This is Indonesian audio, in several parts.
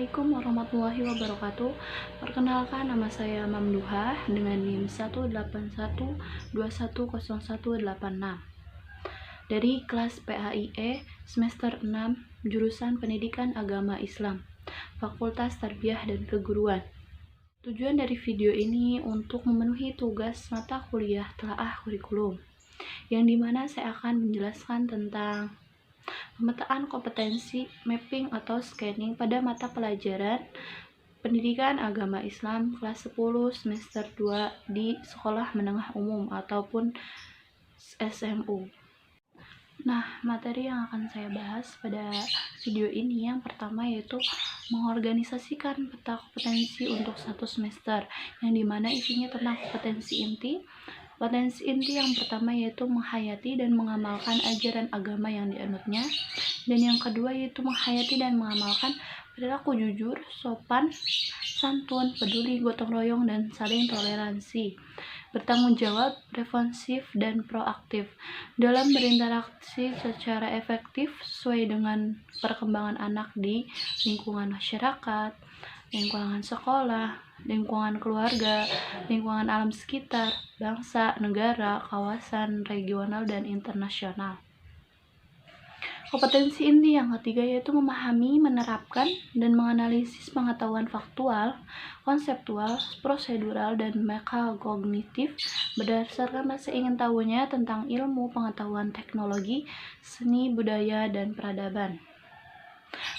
Assalamualaikum warahmatullahi wabarakatuh. Perkenalkan, nama saya Mamduha dengan NIM 181210186 dari kelas PAIE semester 6 jurusan Pendidikan Agama Islam, Fakultas Tarbiyah dan Keguruan. Tujuan dari video ini untuk memenuhi tugas mata kuliah telaah kurikulum, yang dimana saya akan menjelaskan tentang pemetaan kompetensi, mapping atau scanning pada mata pelajaran Pendidikan Agama Islam kelas 10 semester 2 di sekolah menengah umum ataupun SMU. Nah, materi yang akan saya bahas pada video ini yang pertama yaitu mengorganisasikan peta kompetensi untuk satu semester, yang dimana isinya tentang kompetensi inti. Kompetensi inti yang pertama yaitu menghayati dan mengamalkan ajaran agama yang dianutnya, dan yang kedua yaitu menghayati dan mengamalkan perilaku jujur, sopan, santun, peduli, gotong royong, dan saling toleransi, bertanggung jawab, responsif, dan proaktif dalam berinteraksi secara efektif sesuai dengan perkembangan anak di lingkungan masyarakat, lingkungan sekolah, lingkungan keluarga, lingkungan alam sekitar, bangsa, negara, kawasan, regional, dan internasional. Kompetensi inti yang ketiga yaitu memahami, menerapkan, dan menganalisis pengetahuan faktual, konseptual, prosedural, dan metakognitif berdasarkan rasa ingin tahunya tentang ilmu, pengetahuan, teknologi, seni, budaya, dan peradaban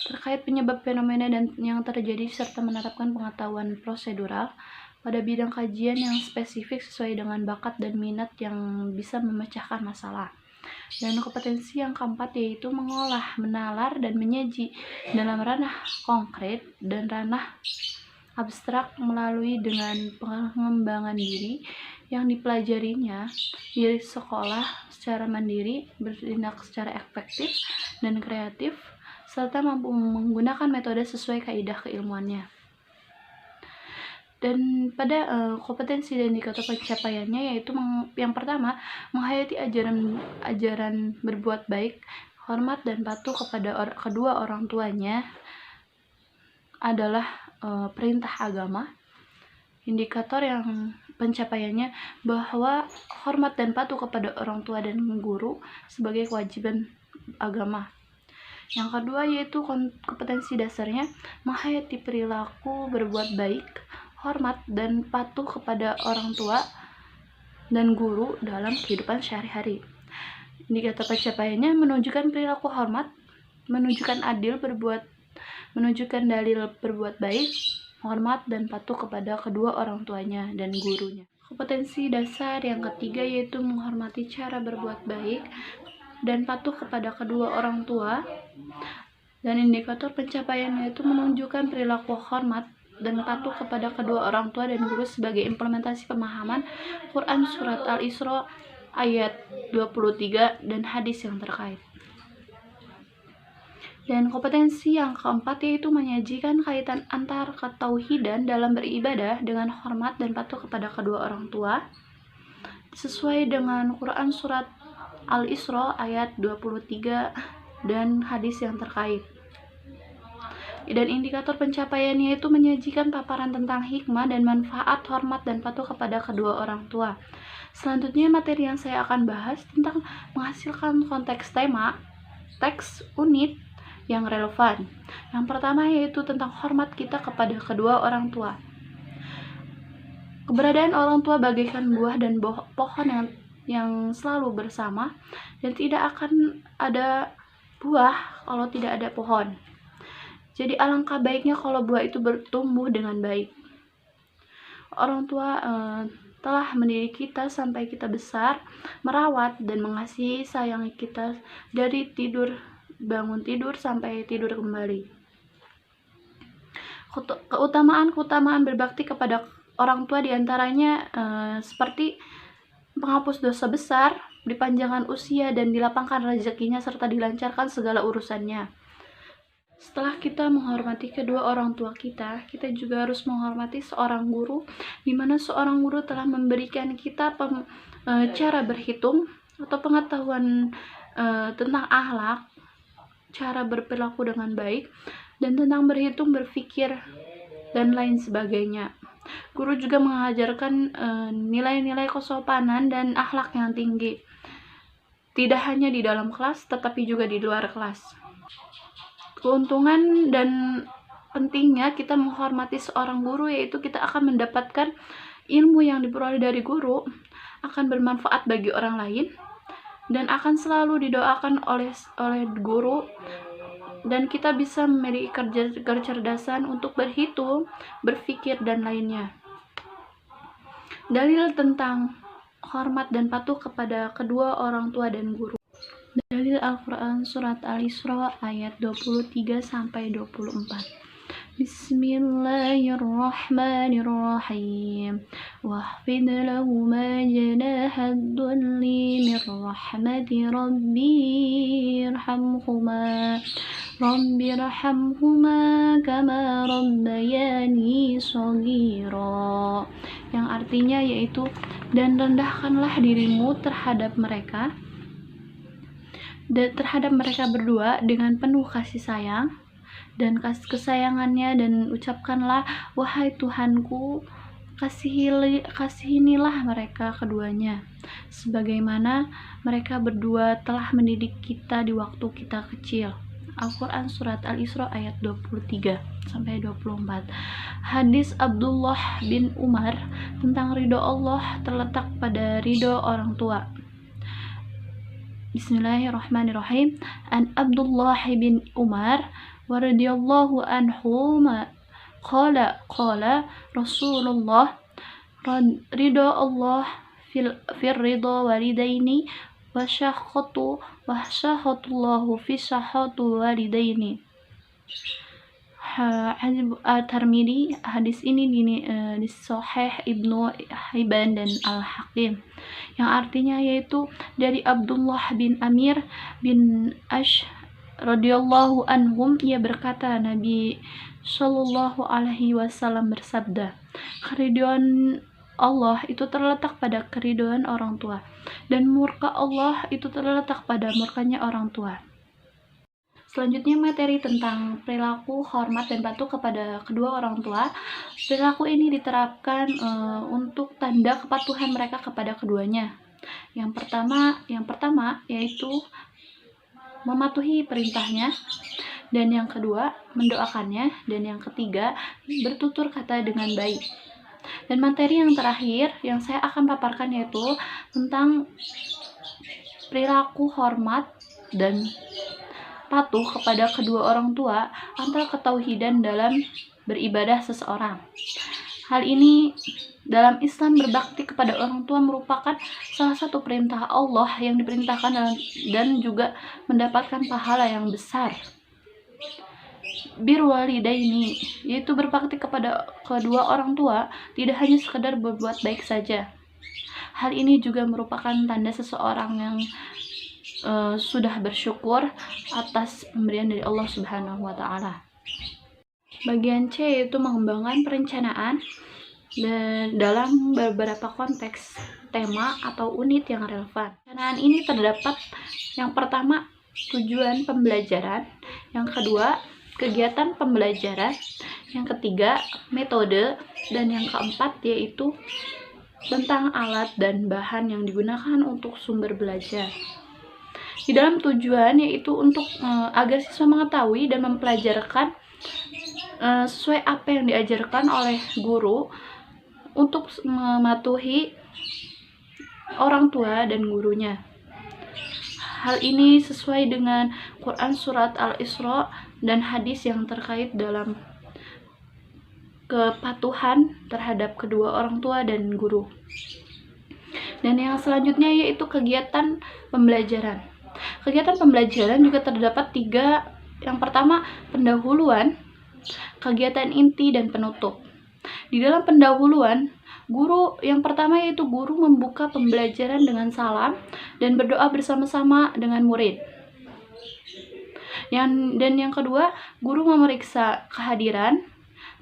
terkait penyebab fenomena dan yang terjadi, serta menerapkan pengetahuan prosedural pada bidang kajian yang spesifik sesuai dengan bakat dan minat yang bisa memecahkan masalah. Dan kompetensi yang keempat yaitu mengolah, menalar, dan menyaji dalam ranah konkret dan ranah abstrak melalui dengan pengembangan diri yang dipelajarinya di sekolah secara mandiri, bertindak secara efektif dan kreatif, serta mampu menggunakan metode sesuai kaidah keilmuannya. Dan pada kompetensi dan indikator pencapaiannya yaitu yang pertama, menghayati ajaran berbuat baik, hormat, dan patuh kepada kedua orang tuanya adalah perintah agama. Indikator yang pencapaiannya bahwa hormat dan patuh kepada orang tua dan guru sebagai kewajiban agama. Yang kedua yaitu kompetensi dasarnya menghayati perilaku berbuat baik, hormat, dan patuh kepada orang tua dan guru dalam kehidupan sehari-hari. Indikator pencapaiannya menunjukkan perilaku hormat, menunjukkan dalil berbuat baik, hormat, dan patuh kepada kedua orang tuanya dan gurunya. Kompetensi dasar yang ketiga yaitu menghormati cara berbuat baik dan patuh kepada kedua orang tua, dan indikator pencapaiannya itu menunjukkan perilaku hormat dan patuh kepada kedua orang tua dan guru sebagai implementasi pemahaman Quran Surat Al-Isra ayat 23 dan hadis yang terkait. Dan kompetensi yang keempat yaitu menyajikan kaitan antar ketauhidan dalam beribadah dengan hormat dan patuh kepada kedua orang tua sesuai dengan Quran Surat Al-Isra ayat 23 dan hadis yang terkait. Dan indikator pencapaiannya itu menyajikan paparan tentang hikmah dan manfaat hormat dan patuh kepada kedua orang tua. Selanjutnya materi yang saya akan bahas tentang menghasilkan konteks tema, teks, unit yang relevan. Yang pertama yaitu tentang hormat kita kepada kedua orang tua. Keberadaan orang tua bagaikan buah dan pohon yang selalu bersama, dan tidak akan ada buah kalau tidak ada pohon. Jadi alangkah baiknya kalau buah itu bertumbuh dengan baik. Orang tua telah mendidik kita sampai kita besar, merawat dan mengasihi sayangi kita dari bangun tidur sampai tidur kembali. Keutamaan berbakti kepada orang tua diantaranya seperti penghapus dosa besar, dipanjangkan usia, dan dilapangkan rezekinya, serta dilancarkan segala urusannya. Setelah kita menghormati kedua orang tua kita juga harus menghormati seorang guru, di mana seorang guru telah memberikan kita cara berhitung atau pengetahuan tentang akhlak, cara berperilaku dengan baik, dan tentang berhitung, berpikir, dan lain sebagainya. Guru juga mengajarkan nilai-nilai kesopanan dan akhlak yang tinggi, tidak hanya di dalam kelas tetapi juga di luar kelas. Keuntungan dan pentingnya kita menghormati seorang guru yaitu kita akan mendapatkan ilmu yang diperoleh dari guru akan bermanfaat bagi orang lain dan akan selalu didoakan oleh guru, dan kita bisa memiliki kecerdasan untuk berhitung, berpikir, dan lainnya. Dalil tentang hormat dan patuh kepada kedua orang tua dan guru. Dalil Al-Quran Surat Al-Isra ayat 23-24. Bismillahirrahmanirrahim. Wahfid lahuma janaha dhulli min rahmati rabbirhamhuma kama rabbayani shaghira, yang artinya yaitu, dan rendahkanlah dirimu terhadap mereka berdua dengan penuh kasih sayang dan kesayangannya, dan ucapkanlah, wahai Tuhanku, kasihinilah mereka keduanya sebagaimana mereka berdua telah mendidik kita di waktu kita kecil. Al-Quran Surat Al-Isra ayat 23-24. Hadis Abdullah bin Umar tentang ridho Allah terletak pada ridho orang tua. Bismillahirrahmanirrahim. An Abdullah bin Umar radhiyallahu anhuma qala Rasulullah ridho Allah fil ridho walidaini wa syakhatullahu fi syakhatul walidaini. At-Tirmidzi. Hadis ini di Sahih Ibnu Hibban dan Al-Hakim, yang artinya yaitu dari Abdullah bin Amir bin Ash radhiyallahu anhum, ia berkata, Nabi Shallallahu alaihi wasallam bersabda, keridhaan Allah itu terletak pada keridhaan orang tua, dan murka Allah itu terletak pada murkanya orang tua. Selanjutnya materi tentang perilaku hormat dan patuh kepada kedua orang tua. Perilaku ini diterapkan untuk tanda kepatuhan mereka kepada keduanya. Yang pertama yaitu mematuhi perintahnya, dan yang kedua mendoakannya, dan yang ketiga bertutur kata dengan baik. Dan materi yang terakhir yang saya akan paparkan yaitu tentang perilaku hormat dan patuh kepada kedua orang tua antara ketauhidan dalam beribadah seseorang. Hal ini dalam Islam, berbakti kepada orang tua merupakan salah satu perintah Allah yang diperintahkan dan juga mendapatkan pahala yang besar. Birwalidaini, yaitu berbakti kepada kedua orang tua tidak hanya sekedar berbuat baik saja. Hal ini juga merupakan tanda seseorang yang sudah bersyukur atas pemberian dari Allah Subhanahu wa Ta'ala. Bagian C yaitu mengembangkan perencanaan dalam beberapa konteks, tema atau unit yang relevan. Perencanaan ini terdapat yang pertama tujuan pembelajaran, yang kedua kegiatan pembelajaran, yang ketiga metode, dan yang keempat yaitu tentang alat dan bahan yang digunakan untuk sumber belajar. Di dalam tujuan yaitu untuk agar siswa mengetahui dan mempelajarkan sesuai apa yang diajarkan oleh guru, untuk mematuhi orang tua dan gurunya. Hal ini sesuai dengan Quran Surat Al-Isra dan hadis yang terkait dalam kepatuhan terhadap kedua orang tua dan guru. Dan yang selanjutnya yaitu kegiatan pembelajaran. Kegiatan pembelajaran juga terdapat 3. Yang pertama, pendahuluan, kegiatan inti, dan penutup. Di dalam pendahuluan, guru yang pertama yaitu guru membuka pembelajaran dengan salam dan berdoa bersama-sama dengan murid. Dan yang kedua, guru memeriksa kehadiran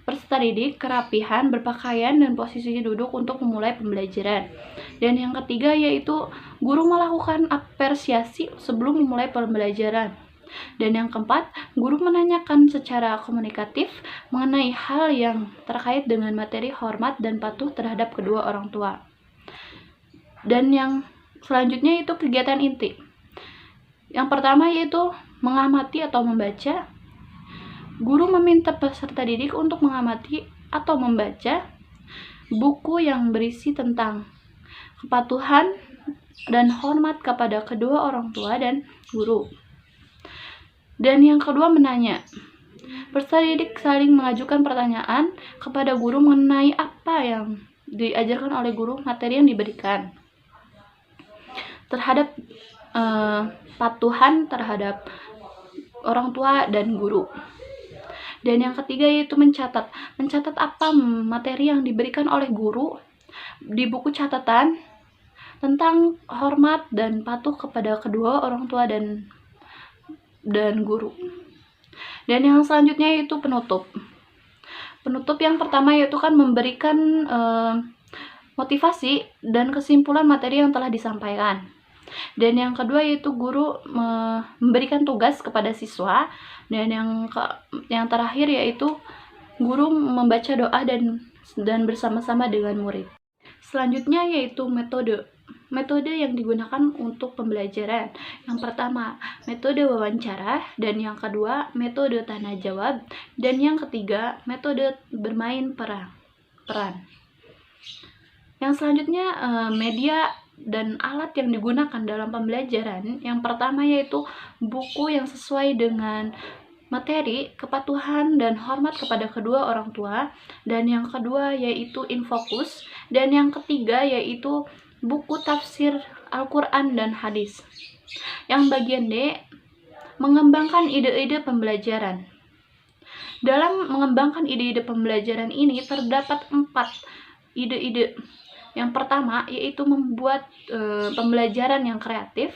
peserta didik, kerapihan, berpakaian, dan posisi duduk untuk memulai pembelajaran. Dan yang ketiga yaitu guru melakukan apresiasi sebelum memulai pembelajaran. Dan yang keempat, guru menanyakan secara komunikatif mengenai hal yang terkait dengan materi hormat dan patuh terhadap kedua orang tua. Dan yang selanjutnya itu kegiatan inti. Yang pertama yaitu mengamati atau membaca. Guru meminta peserta didik untuk mengamati atau membaca buku yang berisi tentang kepatuhan dan hormat kepada kedua orang tua dan guru. Dan yang kedua menanya. Peserta didik saling mengajukan pertanyaan kepada guru mengenai apa yang diajarkan oleh guru, materi yang diberikan terhadap patuhan terhadap orang tua dan guru. Dan yang ketiga yaitu mencatat apa materi yang diberikan oleh guru di buku catatan tentang hormat dan patuh kepada kedua orang tua dan guru. Dan yang selanjutnya yaitu penutup. Penutup yang pertama yaitu kan memberikan motivasi dan kesimpulan materi yang telah disampaikan. Dan yang kedua yaitu guru memberikan tugas kepada siswa. Dan yang terakhir yaitu guru membaca doa dan bersama-sama dengan murid. Selanjutnya yaitu metode yang digunakan untuk pembelajaran. Yang pertama, metode wawancara, dan yang kedua, metode tanya jawab, dan yang ketiga, metode bermain peran. Yang selanjutnya, media dan alat yang digunakan dalam pembelajaran. Yang pertama yaitu buku yang sesuai dengan materi, kepatuhan dan hormat kepada kedua orang tua, dan yang kedua yaitu infokus, dan yang ketiga yaitu buku tafsir Al-Quran dan hadis. Yang bagian D, mengembangkan ide-ide pembelajaran. Dalam mengembangkan ide-ide pembelajaran ini terdapat 4 ide-ide. Yang pertama yaitu membuat pembelajaran yang kreatif.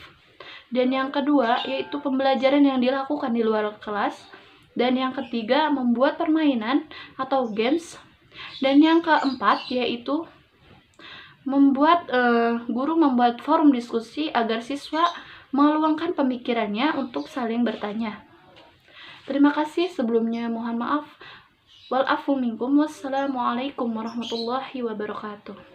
Dan yang kedua yaitu pembelajaran yang dilakukan di luar kelas. Dan yang ketiga membuat permainan atau games. Dan yang keempat yaitu guru membuat forum diskusi agar siswa meluangkan pemikirannya untuk saling bertanya. Terima kasih sebelumnya, mohon maaf. Wal afu minkum. Wassalamualaikum warahmatullahi wabarakatuh.